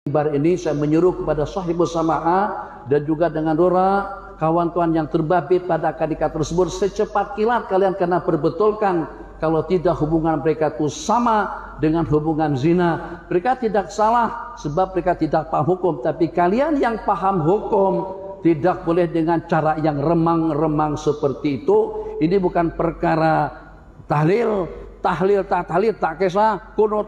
Bar ini saya menyuruh kepada sahibus sama'ah dan juga dengan Rora, kawan tuan yang terbabit pada akad nikah tersebut, secepat kilat kalian kena perbetulkan. Kalau tidak, hubungan mereka itu sama dengan hubungan zina. Mereka tidak salah sebab mereka tidak paham hukum, tapi kalian yang paham hukum tidak boleh dengan cara yang remang-remang seperti itu. Ini bukan perkara tahlil tak kisah, kunut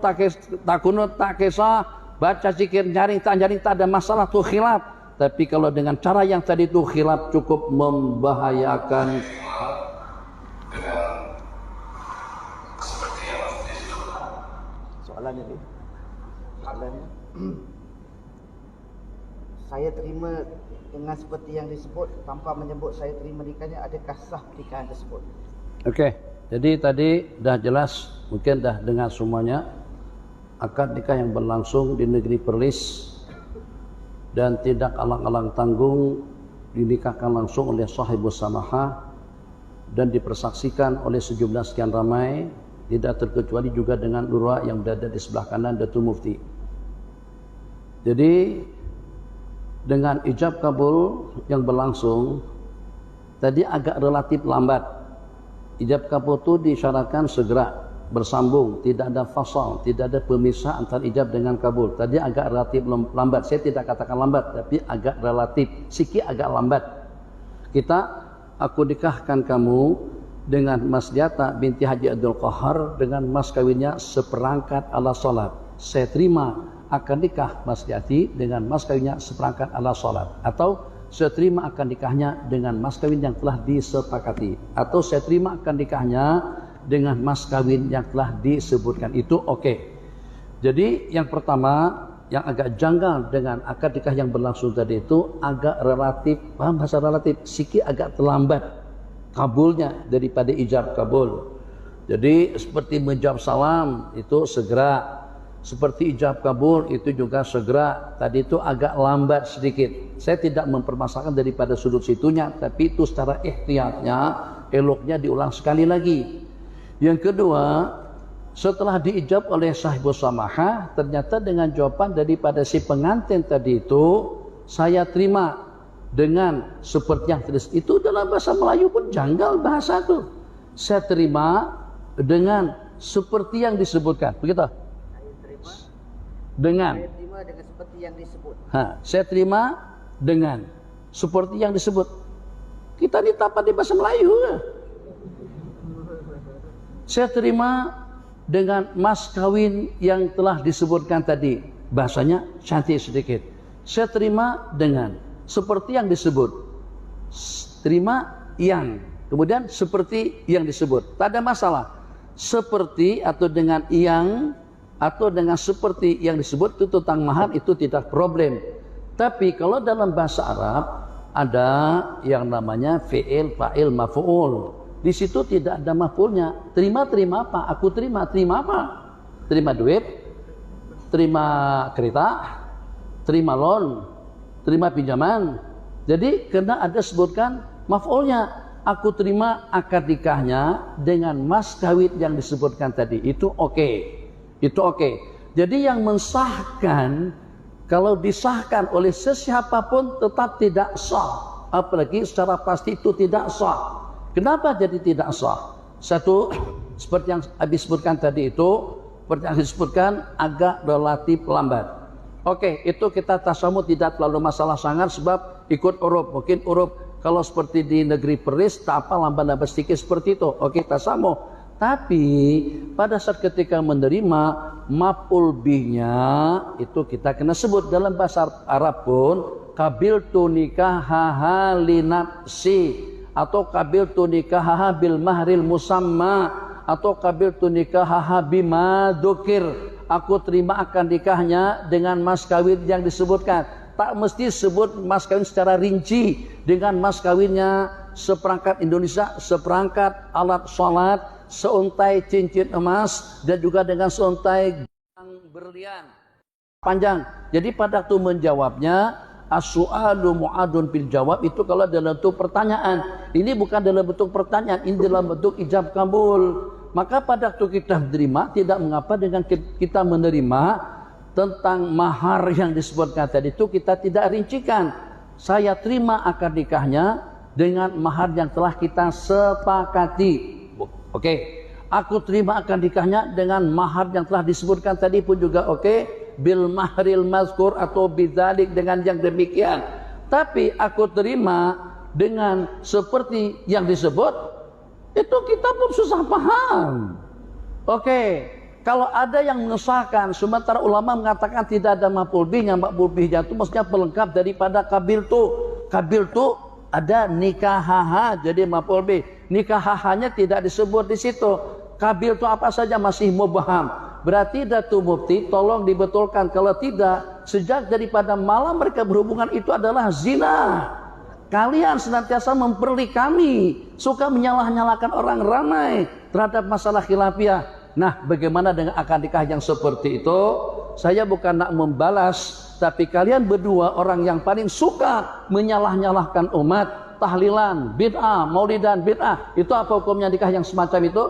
tak kisah, baca zikir nyaring tak ada masalah, tuh khilaf. Tapi kalau dengan cara yang tadi itu khilaf cukup membahayakan. Soalannya saya terima dengan seperti yang disebut tanpa menyebut saya terima nikahnya, adakah sah nikahan tersebut? Oke, jadi tadi dah jelas, mungkin dah dengar semuanya. Akad nikah yang berlangsung di negeri Perlis dan tidak alang-alang tanggung dinikahkan langsung oleh sahibus samahah dan dipersaksikan oleh sejumlah sekian ramai, tidak terkecuali juga dengan lurah yang berada di sebelah kanan Datuk Mufti. Jadi dengan ijab kabul yang berlangsung tadi agak relatif lambat. Ijab kabul itu disyaratkan segera bersambung, tidak ada fasal, tidak ada pemisah antara ijab dengan kabul. Tadi agak relatif lambat. Saya tidak katakan lambat, tapi agak relatif, sikit agak lambat. Aku nikahkan kamu dengan Mas Diata binti Haji Abdul Qahar dengan mas kawinnya seperangkat alat salat. Saya terima akan nikah Mas Diati dengan mas kawinnya seperangkat alat salat. Atau saya terima akan nikahnya dengan mas kawin yang telah disepakati. Atau saya terima akan nikahnya dengan mas kawin yang telah disebutkan. Itu oke. Jadi yang pertama yang agak janggal dengan akad nikah yang berlangsung tadi itu agak relatif, paham bahasa relatif, sikit agak terlambat kabulnya daripada ijab kabul. Jadi seperti menjawab salam itu segera, seperti ijab kabul itu juga segera. Tadi itu agak lambat sedikit. Saya tidak mempermasalahkan daripada sudut situnya, tapi itu secara ihtiyatnya eloknya diulang sekali lagi. Yang kedua, setelah diijab oleh sahibus samahah, ternyata dengan jawaban daripada si pengantin tadi itu, saya terima dengan seperti yang tulis itu. Dalam bahasa Melayu pun janggal bahasa itu. Saya terima dengan seperti yang disebutkan. Begitu? Saya terima dengan seperti yang disebut. Saya terima dengan seperti yang disebut. Kita ditapa di bahasa Melayu. Saya terima dengan mas kawin yang telah disebutkan tadi. Bahasanya cantik sedikit. Saya terima dengan seperti yang disebut. Terima yang. Kemudian seperti yang disebut. Tak ada masalah. Seperti atau dengan yang atau dengan seperti yang disebut itu tentang mahar itu tidak problem. Tapi kalau dalam bahasa Arab ada yang namanya fi'il, fa'il, maf'ul. Di situ tidak ada maf'ulnya. Terima apa? Aku terima apa? Terima duit, terima kereta, terima loan, terima pinjaman. Jadi kena ada sebutkan maf'ulnya. Aku terima akad nikahnya dengan mas kawin yang disebutkan tadi. Itu oke. Itu oke. Jadi yang mensahkan, kalau disahkan oleh sesiapapun tetap tidak sah. Apalagi secara pasti itu tidak sah. Kenapa jadi tidak sah? Satu, seperti yang habis sebutkan tadi itu, seperti yang disebutkan agak relatif lambat. Oke, itu kita tasamu tidak terlalu masalah sangat sebab ikut uruf. Mungkin uruf kalau seperti di negeri Perlis tak apa lambat-lambat sedikit seperti itu. Oke, tasamu. Tapi pada saat ketika menerima maf'ul bihnya itu kita kena sebut dalam bahasa Arab pun qabiltu nikahaha li nafsi atau qabiltu nikahaha bil mahril musamma atau qabiltu nikahaha bima dzukir. Aku terima akan nikahnya dengan mas kawin yang disebutkan. Tak mesti sebut mas kawin secara rinci dengan mas kawinnya seperangkat Indonesia, seperangkat alat sholat, seuntai cincin emas dan juga dengan seuntai berlian panjang. Jadi pada waktu menjawabnya as-su'alu mu'adun bil jawab itu kalau dalam bentuk pertanyaan. Ini bukan dalam bentuk pertanyaan, ini dalam bentuk ijab kabul. Maka pada waktu kita menerima tidak mengapa dengan kita menerima tentang mahar yang disebutkan tadi itu kita tidak rincikan. Saya terima akad nikahnya dengan mahar yang telah kita sepakati. Oke. Aku terima akad nikahnya dengan mahar yang telah disebutkan tadi pun juga oke. Bil mahril mazkur atau bidzalik dengan yang demikian. Tapi aku terima dengan seperti yang disebut, itu kita pun susah paham. Oke, kalau ada yang mengesahkan, sementara ulama mengatakan tidak ada maf'ul bihnya, maf'ul bihnya itu maksudnya pelengkap daripada kabiltu. Kabiltu ada nikahaha, jadi maf'ul bih. Nikahahanya tidak disebut di situ. Kabiltu apa saja masih mubham. Berarti Datu Mufti tolong dibetulkan, kalau tidak, sejak daripada malam mereka berhubungan itu adalah zina. Kalian senantiasa memperli kami, suka menyalah-nyalahkan orang ramai terhadap masalah khilafiyah. Nah, bagaimana dengan akad nikah yang seperti itu? Saya bukan nak membalas, tapi kalian berdua orang yang paling suka menyalah-nyalahkan umat. Tahlilan, bid'ah, maulidan, bid'ah. Itu apa hukumnya nikah yang semacam itu?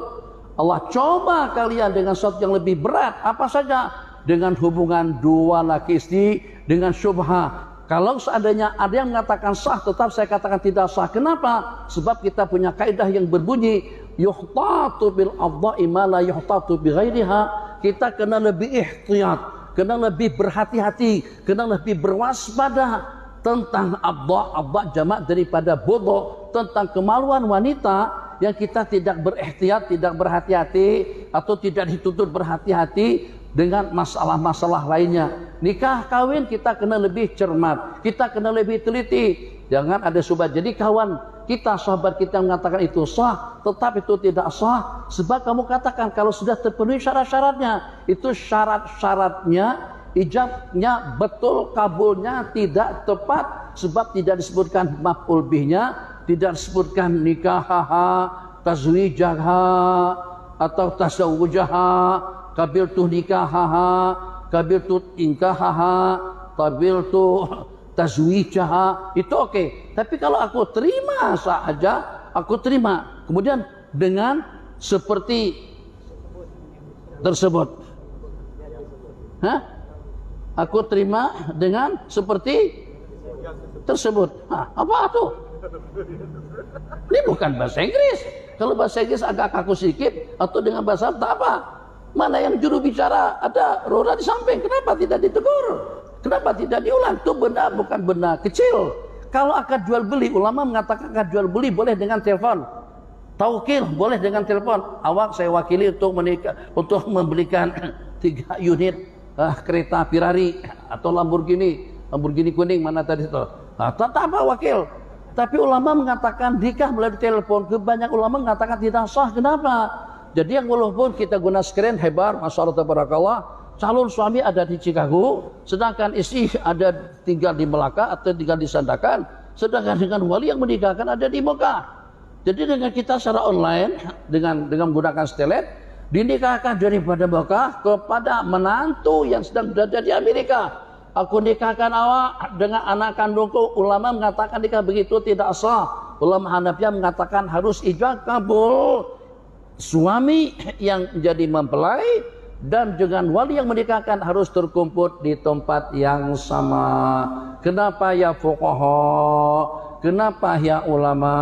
Allah coba kalian dengan sesuatu yang lebih berat. Apa saja? Dengan hubungan dua laki istri dengan syubhah. Kalau seandainya ada yang mengatakan sah, tetap saya katakan tidak sah. Kenapa? Sebab kita punya kaidah yang berbunyi yuhtatu bil afdha'i ma la yuhtatu bi ghairiha. Kita kena lebih ihtiyat, kena lebih berhati-hati, kena lebih berwaspada tentang afdha' jamak daripada bodho, tentang kemaluan wanita yang kita tidak berihtiyat, tidak berhati-hati atau tidak dituntut berhati-hati dengan masalah-masalah lainnya. Nikah kawin kita kena lebih cermat, kita kena lebih teliti. Jangan ada subhat. Jadi kawan kita, sahabat kita mengatakan itu sah, tetap itu tidak sah. Sebab kamu katakan kalau sudah terpenuhi syarat-syaratnya, itu syarat-syaratnya, ijabnya betul, kabulnya tidak tepat. Sebab tidak disebutkan maf'ul bihnya, tidak disebutkan nikahaha, tazwijaha atau tasawwujaha, kabiltu nikahaha, kabiltu inkahaha, kabiltu tazwijaha. Itu oke. Tapi kalau aku terima saja, aku terima. Kemudian dengan seperti tersebut. Hah? Aku terima dengan seperti tersebut. Apa tuh? Ini bukan bahasa Inggris. Kalau bahasa Inggris agak kaku sedikit, atau dengan bahasa tak apa. Mana yang juru bicara ada roda di samping, kenapa tidak ditegur? Kenapa tidak diulang? Itu benda bukan benda kecil. Kalau akad jual beli, ulama mengatakan akad jual beli boleh dengan telepon. Taukil boleh dengan telepon. Awak saya wakili untuk membelikan 3 unit kereta Ferrari atau Lamborghini kuning mana tadi itu. Tak apa wakil. Tapi ulama mengatakan nikah melalui telepon. Kebanyakan ulama mengatakan tidak sah. Kenapa? Jadi yang walaupun kita guna screen hebar, masya Allah tabarakallah, calon suami ada di Chicago, sedangkan istri ada tinggal di Melaka atau tinggal di Sandakan, sedangkan dengan wali yang menikahkan ada di Mekah. Jadi dengan kita secara online, dengan menggunakan setelet, dinikahkan daripada Mekah kepada menantu yang sedang berada di Amerika. Aku nikahkan awak dengan anak kandungku. Ulama mengatakan nikah begitu tidak sah. Ulama Hanafiyah mengatakan harus ijab kabul. Suami yang jadi mempelai dan dengan wali yang menikahkan harus terkumpul di tempat yang sama. Kenapa ya fuqaha? Kenapa ya ulama?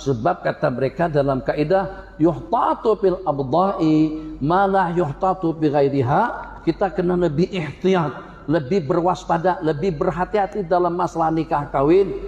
Sebab kata mereka dalam kaidah yuhtatu bil abdha'i ma la yuhtatu bi ghairiha. Kita kena lebih ihtiyat, lebih berwaspada, lebih berhati-hati dalam masalah nikah kawin.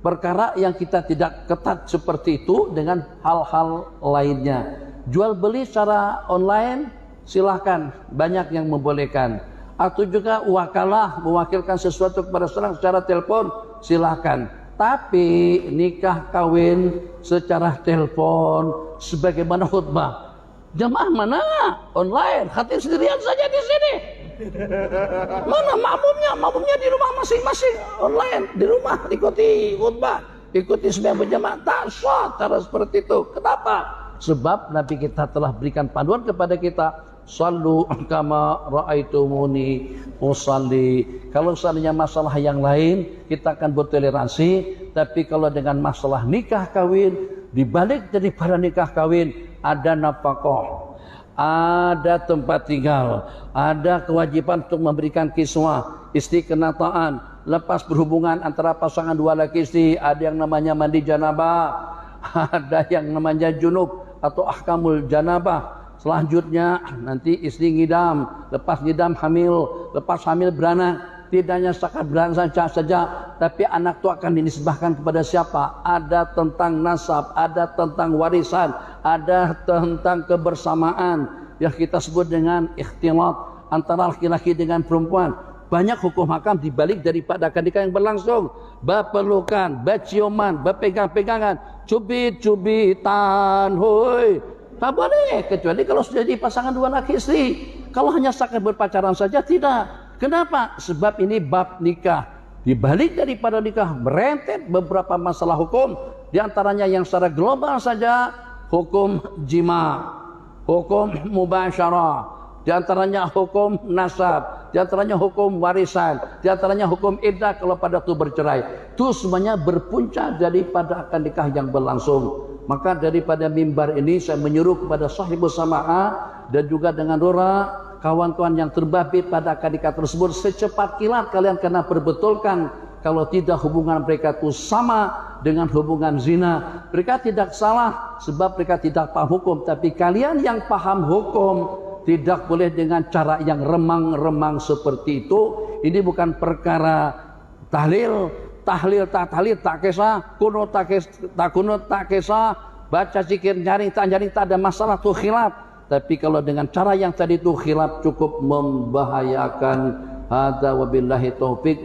Perkara yang kita tidak ketat seperti itu dengan hal-hal lainnya. Jual beli secara online silahkan, banyak yang membolehkan. Atau juga wakalah, mewakilkan sesuatu kepada seorang secara telepon, silahkan. Tapi nikah kawin secara telepon sebagaimana khutbah, jamaah mana? Online, khatib sendirian saja di sini. Mana makmumnya? Makmumnya di rumah masing-masing, online di rumah ikuti khutbah, ikuti sembahyang berjamaah. Tak sah cara seperti itu. Kenapa? Sebab Nabi kita telah berikan panduan kepada kita, sallu kama raaitumuni usalli. Kalau seandainya masalah yang lain kita akan bertoleransi, tapi kalau dengan masalah nikah kawin, dibalik daripada nikah kawin ada nafkah, ada tempat tinggal, ada kewajiban untuk memberikan kiswah, istri kena ta'an, lepas berhubungan antara pasangan dua laki istri, ada yang namanya mandi janabah, ada yang namanya junub atau ahkamul janabah. Selanjutnya nanti istri ngidam, lepas ngidam hamil, lepas hamil beranak. Tidak hanya setakat beranak saja, tapi anak itu akan dinisbahkan kepada siapa? Ada tentang nasab, ada tentang warisan, ada tentang kebersamaan yang kita sebut dengan ikhtilat antara laki-laki dengan perempuan. Banyak hukum hakam dibalik daripada akad nikah yang berlangsung. Berpelukan, berciuman, berpegang-pegangan, cubit-cubitan, hoi. Tak boleh, kecuali kalau sudah jadi pasangan dua laki istri. Kalau hanya setakat berpacaran saja, tidak. Kenapa? Sebab ini bab nikah. Di balik daripada nikah merentet beberapa masalah hukum. Di antaranya yang secara global saja, hukum jima, hukum mubasyarah, di antaranya hukum nasab, di antaranya hukum warisan, di antaranya hukum iddah kalau pada itu bercerai. Itu semuanya berpunca daripada akad nikah yang berlangsung. Maka daripada mimbar ini saya menyuruh kepada sahibus sama'ah dan juga dengan Rora, kawan-kawan yang terbabit pada akad nikah tersebut, secepat kilat kalian kena perbetulkan. Kalau tidak hubungan mereka itu sama dengan hubungan zina. Mereka tidak salah sebab mereka tidak paham hukum. Tapi kalian yang paham hukum tidak boleh dengan cara yang remang-remang seperti itu. Ini bukan perkara tahlil tak tahlil tak kisah, kunut tak kisah, baca zikir nyaring tak ada masalah tuh khilaf. Tapi kalau dengan cara yang tadi itu khilaf cukup membahayakan. Hadza wabillahi taufik.